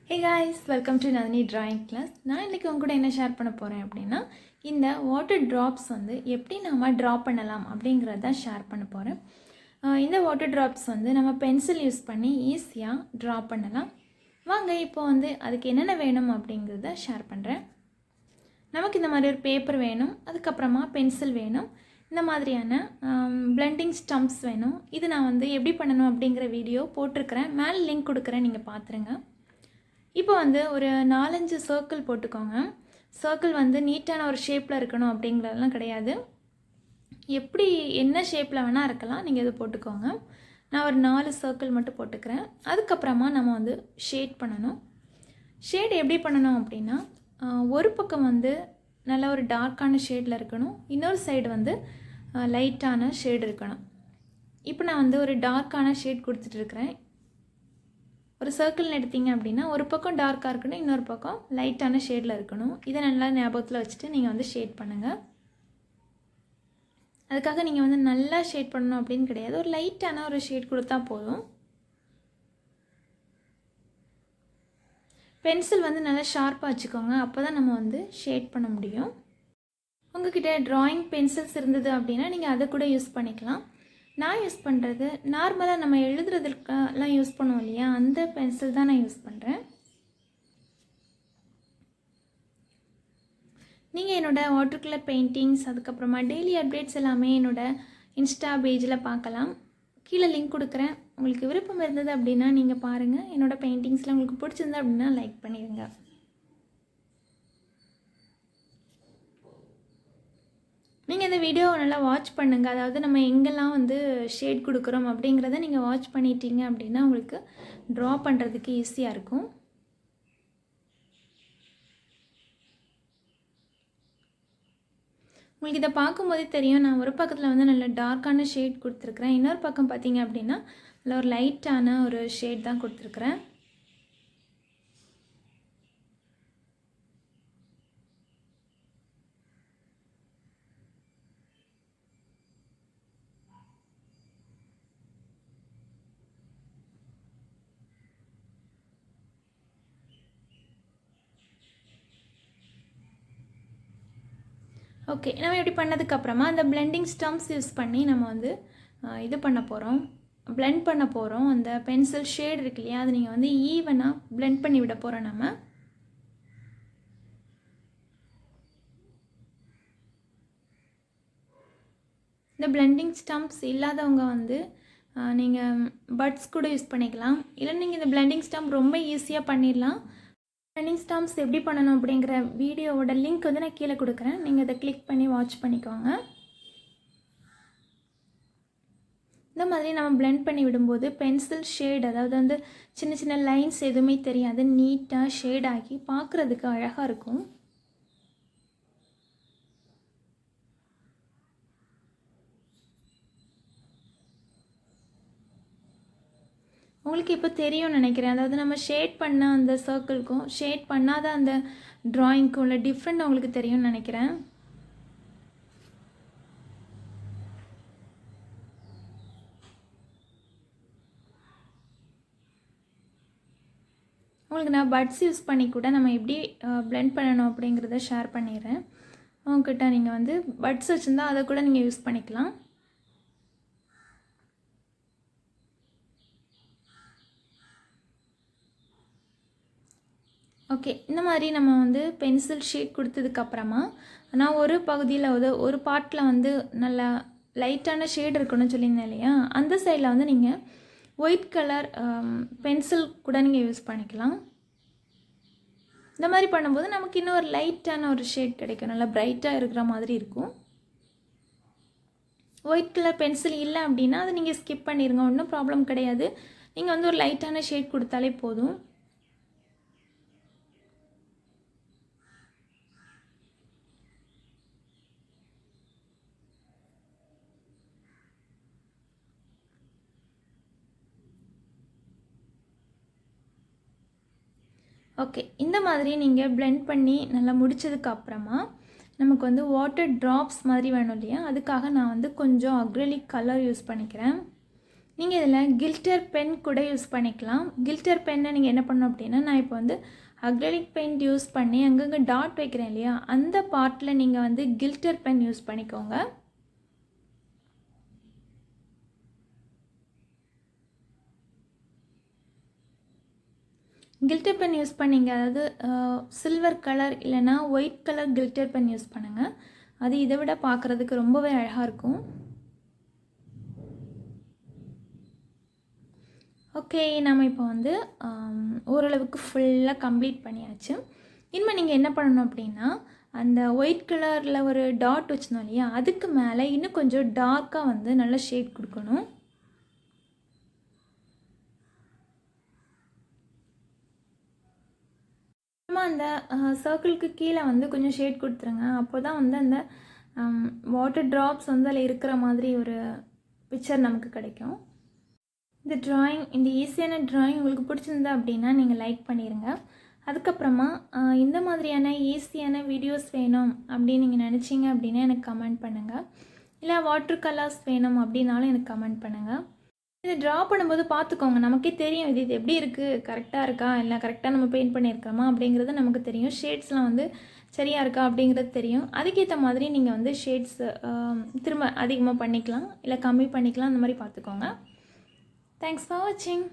Hey guys, welcome to Nandini drawing class. நான் இன்னைக்கு உங்க கூட என்ன ஷேர் பண்ண போறேன் அப்படினா இந்த வாட்டர் டிராப்ஸ் வந்து எப்படி நாம டிரா பண்ணலாம் அப்படிங்கறத ஷேர் பண்ண போறேன். இந்த வாட்டர் டிராப்ஸ் வந்து நம்ம பென்சில் யூஸ் பண்ணி ஈஸியா டிரா பண்ணலாம். வாங்க இப்போ வந்து அதுக்கு என்னென்ன வேணும் அப்படிங்கறத ஷேர் பண்றேன். நமக்கு இந்த மாதிரி ஒரு பேப்பர் வேணும், அதுக்கு அப்புறமா பென்சில் வேணும். இந்த மாதிரியான பிளெண்டிங் ஸ்டம்ப்ஸ் வேணும். இது நான் வந்து எப்படி பண்ணனும் அப்படிங்கற வீடியோ போட்டுருக்கேன். மேல லிங்க் கொடுக்கிறேன், நீங்க பாத்துருங்க. இப்போ வந்து ஒரு 4-5 சர்க்கிள் போட்டுக்கோங்க. சர்க்கிள் வந்து நீட்டான ஒரு ஷேப்ல இருக்கணும் அப்படிங்கறதெல்லாம் கிடையாது. எப்படி என்ன ஷேப்ல வேணா இருக்கலாம், நீங்க இது போட்டுக்கோங்க. நான் ஒரு 4 சர்க்கிள் மட்டும் போட்டுக்கிறேன். அதுக்கு அப்புறமா நம்ம வந்து ஷேட் பண்ணனும். ஷேட் எப்படி பண்ணனும் அப்படினா ஒரு பக்கம் வந்து நல்ல ஒரு டார்க்கான ஷேட்ல இருக்கணும். இன்னொரு சைடு வந்து லைட்டான ஷேட் இருக்கணும். இப்போ நான் வந்து ஒரு டார்க்கான ஷேட் கொடுத்துட்டு இருக்கேன். ஒரு சர்க்கிள் எடுத்தீங்க அப்படினா ஒரு பக்கம் டார்க்கா இருக்கணும், இன்னொரு பக்கம் லைட்டான ஷேட்ல இருக்கணும். இத நல்லா ஞாபகத்துல வச்சிட்டு நீங்க வந்து ஷேட் பண்ணுங்க. அதுக்காக நீங்க வந்து நல்லா ஷேட் பண்ணனும் அப்படினு கிடையாது. ஒரு லைட்டான ஒரு ஷேட் கொடுத்தா போதும். பென்சில் வந்து நல்லா ஷார்ப்பா வச்சுக்கோங்க. அப்பதான் நம்ம வந்து ஷேட் பண்ண முடியும். உங்ககிட்ட டிராயிங் பென்சில்ஸ் இருந்தது அப்படினா நீங்க அத கூட யூஸ் பண்ணிக்கலாம். நான் யூஸ் பண்றது நார்மலா நம்ம எழுதுறதுக்குலாம் யூஸ் பண்ணுவோம் இல்லையா, அந்த பென்சில் தான் நான் யூஸ் பண்றேன். நீங்க என்னோட வாட்டர் கலர் பெயிண்டிங்ஸ் அதுக்கு அப்புறமா டெய்லி அப்டேட்ஸ் எல்லாமே என்னோட இன்ஸ்டா பேஜ்ல பார்க்கலாம். கீழ லிங்க் கொடுக்கிறேன். உங்களுக்கு விருப்பம் இருந்தது அப்படினா நீங்க பாருங்க. என்னோட பெயிண்டிங்ஸ்ல உங்களுக்கு பிடிச்சிருந்தா அப்படினா லைக் பண்ணிருங்க. நீங்க இந்த வீடியோவை நல்லா வாட்ச் பண்ணுங்க. அதாவது நம்ம எங்கெல்லாம் வந்து ஷேட் கொடுக்கிறோம் அப்படிங்கறத நீங்க வாட்ச் பண்ணிட்டீங்க அப்படினா உங்களுக்கு டிரா பண்றதுக்கு ஈஸியா இருக்கும். உங்களுக்கு இத பாக்கும்போதே தெரியும். நான் ஒரு பக்கத்துல வந்து நல்ல டார்க்கான ஷேட் கொடுத்திருக்கேன். இன்னொரு பக்கம் பாத்தீங்க அப்படினா நல்ல ஒரு லைட்டான ஒரு ஷேட் தான் கொடுத்திருக்கேன். ஓகே, நம்ம இப்படி பண்ணதுக்கு அப்புறமா அந்த பிளெண்டிங் ஸ்டம்ப்ஸ் யூஸ் பண்ணி நம்ம வந்து இது பண்ண போறோம். blend பண்ண போறோம். அந்த பென்சில் ஷேட் இருக்கு இல்லையா, அது நீங்க வந்து ஈவனா blend பண்ணி விட போறோம் நம்ம. இந்த பிளெண்டிங் ஸ்டம்ப்ஸ் இல்லாதவங்க வந்து நீங்க பட்ஸ் கூட யூஸ் பண்ணிக்கலாம். இல்ல நீங்க இந்த பிளெண்டிங் ஸ்டம்ப் ரொம்ப ஈஸியா பண்ணிரலாம். பிளெண்டிங் ஸ்டம்ப்ஸ் எப்படி பண்ணனும் அப்படிங்கற வீடியோவோட லிங்க் வந்து நான் கீழ கொடுக்கிறேன். நீங்க அத கிளிக் பண்ணி வாட்ச் பண்ணிக்கோங்க. இந்த மாதிரி நம்ம blend பண்ணி விடும்போது பென்சில் ஷேட், அதாவது வந்து சின்ன சின்ன லைன்ஸ் எதுவுமே தெரியாது, நீட்டா ஷேட் ஆகி பார்க்கிறதுக்கு அழகா இருக்கும். உங்களுக்கு இப்போ தெரியும் நினைக்கிறேன். அதாவது நம்ம ஷேட் பண்ண அந்த சர்க்கிள்க்கும் ஷேட் பண்ணாத அந்த டிராயிங்க்கும் உள்ள டிஃபரண்ட் உங்களுக்கு தெரியும் நினைக்கிறேன். உங்களுக்கு நான் பட்ஸ் யூஸ் பண்ணி கூட நம்ம எப்படி blend பண்ணனும் அப்படிங்கறத ஷேர் பண்ணிறேன். உங்ககிட்ட நீங்க வந்து பட்ஸ் வச்சிருந்தா அத கூட நீங்க யூஸ் பண்ணிக்கலாம். ஓகே, இந்த மாதிரி நம்ம வந்து பென்சில் ஷேட் கொடுத்ததுக்கு அப்புறமா நான் ஒரு பகுதியில ஒரு பார்ட்ல வந்து நல்ல லைட்டான ஷேட் இருக்கணும்னு சொல்லிருந்தேன் இல்லையா, அந்த சைடுல வந்து நீங்க ஒயிட் கலர் பென்சில் கூட நீங்க யூஸ் பண்ணிக்கலாம். இந்த மாதிரி பண்ணும்போது நமக்கு இன்னும் ஒரு லைட்டான ஒரு ஷேட் கிடைக்கும். நல்ல பிரைட்டா இருக்கிற மாதிரி இருக்கும். ஒயிட் கலர் பென்சில் இல்ல அப்படினா அதை நீங்க ஸ்கிப் பண்ணிருங்க. ஒண்ணும் ப்ராப்ளம் கிடையாது. நீங்க வந்து ஒரு லைட்டான ஷேட் கொடுத்தாலே போதும். ஓகே, இந்த மாதிரி நீங்க blend பண்ணி நல்லா முடிச்சதுக்கு அப்புறமா நமக்கு வந்து வாட்டர் டிராப்ஸ் மாதிரி வேணும் இல்லையா, அதுக்காக நான் வந்து கொஞ்சம் அக்ரிலிக் கலர் யூஸ் பண்ணிக்கிறேன். நீங்கள் இதில் கில்டர் பென் கூட யூஸ் பண்ணிக்கலாம். கில்டர் பென்னை நீங்கள் என்ன பண்ணணும் அப்படின்னா, நான் இப்போ வந்து அக்ரிலிக் பெயிண்ட் யூஸ் பண்ணி அங்கங்கே டாட் வைக்கிறேன் இல்லையா, அந்த பார்ட்டில் நீங்கள் வந்து கில்டர் பென் யூஸ் பண்ணிக்கோங்க. கில்டர் பென் யூஸ் பண்ணிங்க, அதாவது சில்வர் கலர் இல்லைனா white colour glitter pen use பண்ணுங்கள். அது இதை விட பார்க்குறதுக்கு ரொம்பவே அழகாக இருக்கும். ஓகே, நம்ம இப்போ வந்து ஓரளவுக்கு ஃபுல்லாக கம்ப்ளீட் பண்ணியாச்சு. இனிமேல் நீங்கள் என்ன பண்ணணும் அப்படின்னா, அந்த ஒயிட் கலரில் ஒரு டாட் வச்சுருந்தோம் இல்லையா, அதுக்கு மேலே இன்னும் கொஞ்சம் டார்க்காக வந்து நல்ல ஷேட் கொடுக்கணும். அந்த சர்க்கிளுக்கு கீழே வந்து கொஞ்சம் ஷேட் கொடுத்துருங்க. அப்போ தான் வந்து அந்த வாட்டர் ட்ராப்ஸ் வந்து அதில் இருக்கிற மாதிரி ஒரு பிக்சர் நமக்கு கிடைக்கும். இந்த ஈஸியான ட்ராயிங் உங்களுக்கு பிடிச்சிருந்தா அப்படின்னா நீங்கள் லைக் பண்ணிடுங்க. அதுக்கப்புறமா இந்த மாதிரியான ஈஸியான வீடியோஸ் வேணும் அப்படின்னு நீங்கள் நினச்சிங்க அப்படின்னா எனக்கு கமெண்ட் பண்ணுங்கள். இல்லை வாட்டர் கலர்ஸ் வேணும் அப்படின்னாலும் எனக்கு கமெண்ட் பண்ணுங்கள். இதை ட்ரா பண்ணும்போது பார்த்துக்கோங்க, நமக்கே தெரியும் இது எப்படி இருக்குது, கரெக்டாக இருக்கா இல்லை கரெக்டாக நம்ம பெயிண்ட் பண்ணியிருக்கோமா அப்படிங்கிறது நமக்கு தெரியும். ஷேட்ஸ்லாம் வந்து சரியாக இருக்கா அப்படிங்கிறது தெரியும். அதுக்கேற்ற மாதிரி நீங்கள் வந்து ஷேட்ஸ் திரும்ப அதிகமாக பண்ணிக்கலாம் இல்லை கம்மி பண்ணிக்கலாம், அந்த மாதிரி பார்த்துக்கோங்க. தேங்க்ஸ் ஃபார் வாட்சிங்.